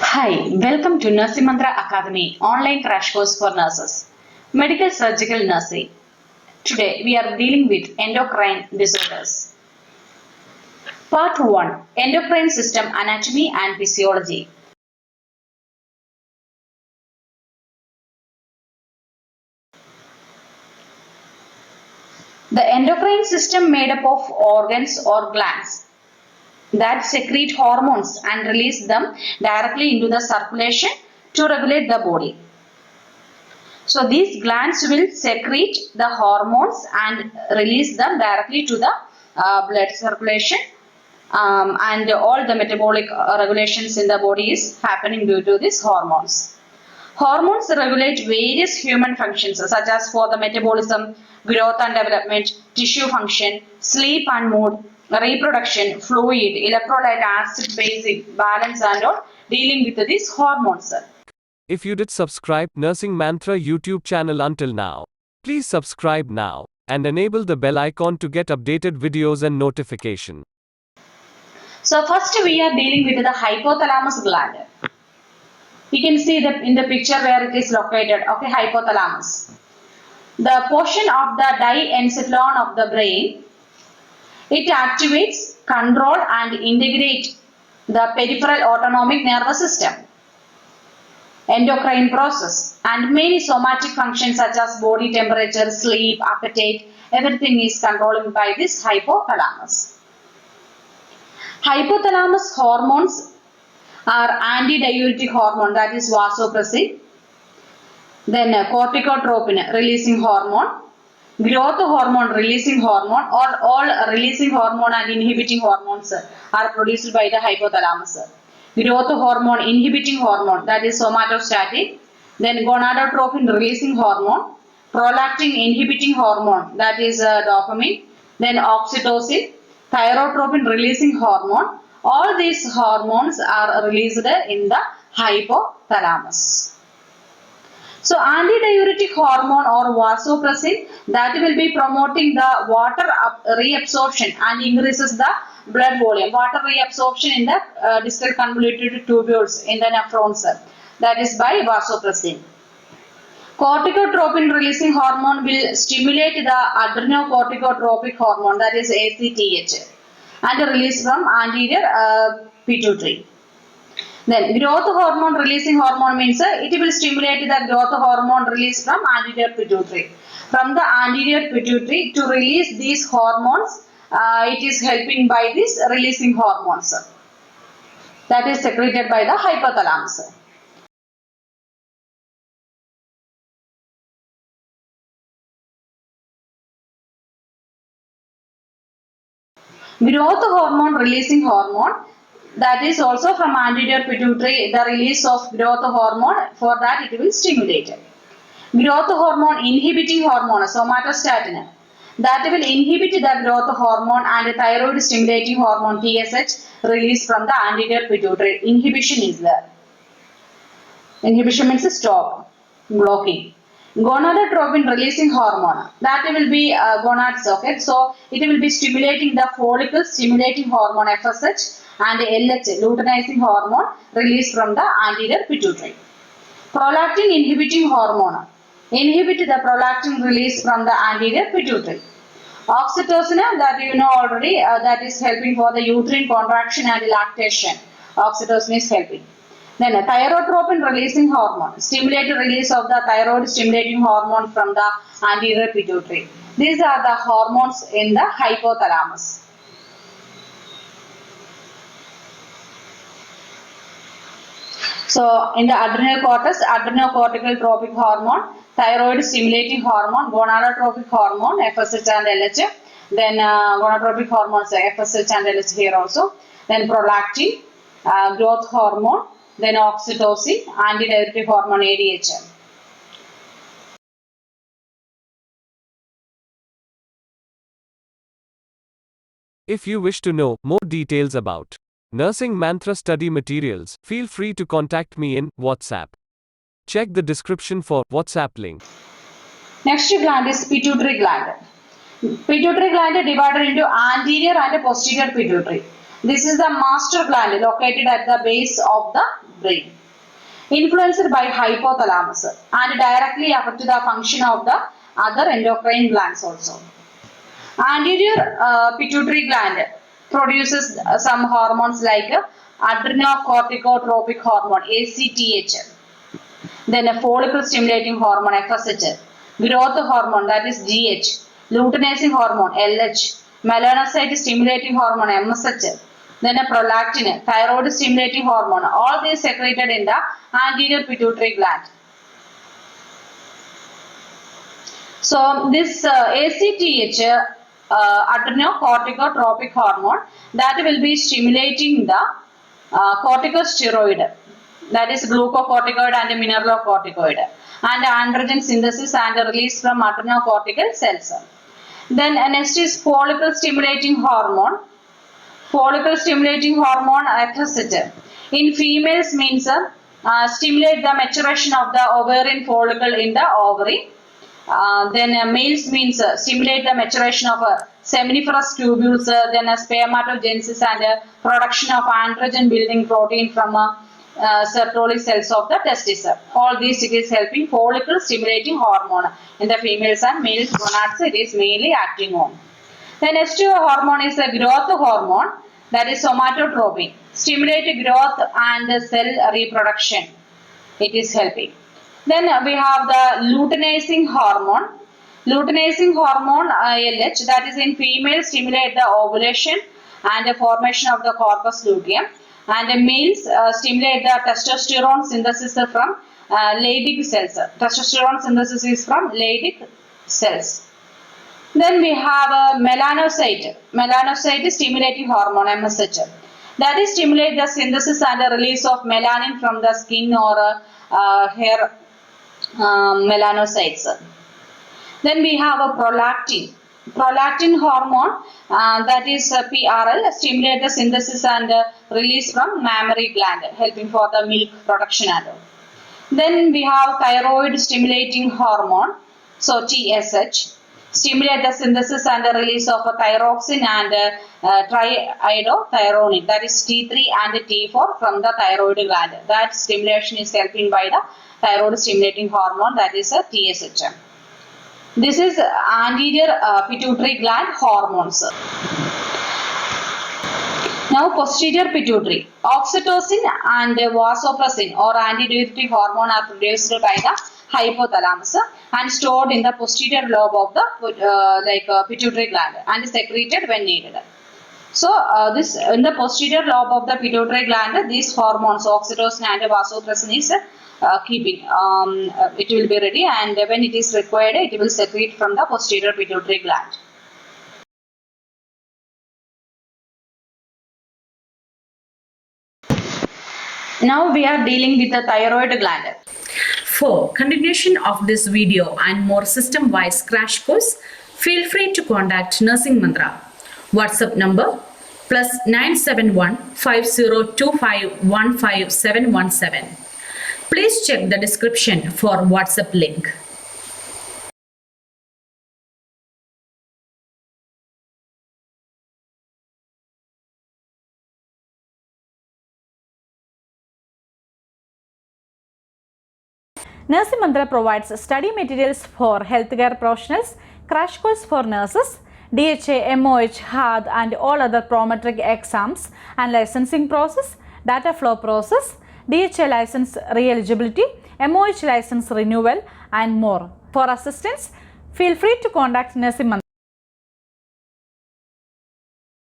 Hi, welcome to Nursing Mantra Academy online crash course for nurses. Medical surgical nursing. Today we are dealing with endocrine disorders. Part 1, Endocrine System Anatomy and Physiology. The endocrine system made up of organs or glands that secrete hormones and release them directly into the circulation to regulate the body. So these glands will secrete the hormones and release them directly to the blood circulation, and all the metabolic regulations in the body is happening due to these hormones. Hormones regulate various human functions such as for the metabolism, growth and development, tissue function, sleep and mood, reproduction, fluid, electrolyte, acid, basic, balance and all dealing with these hormones. If you did subscribe Nursing Mantra YouTube channel until now, please subscribe now and enable the bell icon to get updated videos and notification. So first we are dealing with the hypothalamus gland. You can see that in the picture where it is located, okay, hypothalamus. The portion of the diencephalon of the brain, it activates, control and integrate the peripheral autonomic nervous system, endocrine process and many somatic functions such as body temperature, sleep, appetite, everything is controlled by this hypothalamus. Hypothalamus hormones are antidiuretic hormone, that is vasopressin, then corticotropin releasing hormone, growth hormone releasing hormone, or all releasing hormone and inhibiting hormones are produced by the hypothalamus. Growth hormone inhibiting hormone, that is somatostatin, then gonadotropin releasing hormone, prolactin inhibiting hormone, that is dopamine, then oxytocin, thyrotropin releasing hormone. All these hormones are released in the hypothalamus. So antidiuretic hormone or vasopressin, that will be promoting the water reabsorption and increases the blood volume. Water reabsorption in the distal convoluted tubules in the nephrons, that is by vasopressin. Corticotropin releasing hormone will stimulate the adrenocorticotropic hormone, that is ACTH, and release from anterior pituitary. Then growth hormone releasing hormone means it will stimulate the growth hormone release from anterior pituitary. From the anterior pituitary to release these hormones, it is helping by these releasing hormones that is secreted by the hypothalamus. Growth hormone releasing hormone, that is also from anterior pituitary, the release of growth hormone, for that it will stimulate. Growth hormone inhibiting hormone, somatostatin, that will inhibit the growth hormone and thyroid stimulating hormone TSH released from the anterior pituitary. Inhibition is there. Inhibition means stop, blocking. Gonadotropin releasing hormone, that will be gonads, okay. So it will be stimulating the follicle stimulating hormone FSH and LH, luteinizing hormone released from the anterior pituitary. Prolactin inhibiting hormone, inhibit the prolactin release from the anterior pituitary. Oxytocin, that you know already, that is helping for the uterine contraction and lactation. Oxytocin is helping. Then thyrotropin releasing hormone, stimulate release of the thyroid stimulating hormone from the anterior pituitary. These are the hormones in the hypothalamus. So in the adrenal cortex, adrenocortical tropic hormone, thyroid stimulating hormone, gonadotropic hormone, FSH and LH. Then gonadotropic hormones, FSH and LH here also. Then prolactin, growth hormone, then oxytocin, antidiuretic hormone ADH. If you wish to know more details about Nursing Mantra study materials, feel free to contact me in WhatsApp. Check the description for WhatsApp link. Next gland is pituitary gland. Pituitary gland is divided into anterior and posterior pituitary. This is the master gland located at the base of the brain. Influenced by hypothalamus and directly affect the function of the other endocrine glands also. Anterior pituitary gland produces some hormones like adrenocorticotropic hormone ACTH, then a follicle stimulating hormone FSH, growth hormone that is GH, luteinizing hormone LH, melanocyte stimulating hormone MSH, then a prolactin, thyroid stimulating hormone. All these secreted in the anterior pituitary gland. So this ACTH, adrenocorticotropic hormone, that will be stimulating the corticosteroid, that is glucocorticoid and mineralocorticoid, and androgen synthesis and release from adrenocortical cells. Then next is follicle stimulating hormone. Follicle stimulating hormone FSH. In females means stimulate the maturation of the ovarian follicle in the ovary. Then males means stimulate the maturation of seminiferous tubules, then spermatogenesis and production of androgen building protein from Sertoli cells of the testis. All these it is helping follicle stimulating hormone in the females and male gonads. It is mainly acting on. The next hormone is the growth hormone, that is somatotropin. Stimulate growth and cell reproduction. It is helping. Then we have the luteinizing hormone. Luteinizing hormone LH, that is in females stimulate the ovulation and the formation of the corpus luteum, and the males stimulate the testosterone synthesis from Leydig cells. Testosterone synthesis is from Leydig cells. Then we have melanocyte. Melanocyte stimulating hormone MSH. That is stimulate the synthesis and the release of melanin from the skin or hair melanocytes. Then we have a prolactin. Prolactin hormone, that is PRL, stimulate the synthesis and release from mammary gland, helping for the milk production and all. Then we have thyroid stimulating hormone, so TSH, stimulate the synthesis and the release of thyroxine and triiodothyronine, that is T3 and T4 from the thyroid gland. That stimulation is helping by the thyroid stimulating hormone, that is a TSH. This is anterior pituitary gland hormones. Now posterior pituitary. Oxytocin and vasopressin or antidiuretic hormone are produced by the hypothalamus and stored in the posterior lobe of the pituitary gland and secreted when needed. So this in the posterior lobe of the pituitary gland, these hormones oxytocin and vasopressin is keeping. It will be ready, and when it is required, it will secrete from the posterior pituitary gland. Now we are dealing with the thyroid gland. For continuation of this video and more system-wise crash course, feel free to contact Nursing Mantra. WhatsApp number +971 5025 15717. Please check the description for WhatsApp link. Nursing Mantra provides study materials for healthcare professionals, crash course for nurses, DHA, MOH, HAD and all other prometric exams and licensing process, data flow process, DHA license re-eligibility, MOH license renewal and more. For assistance, feel free to contact Nursing Mantra.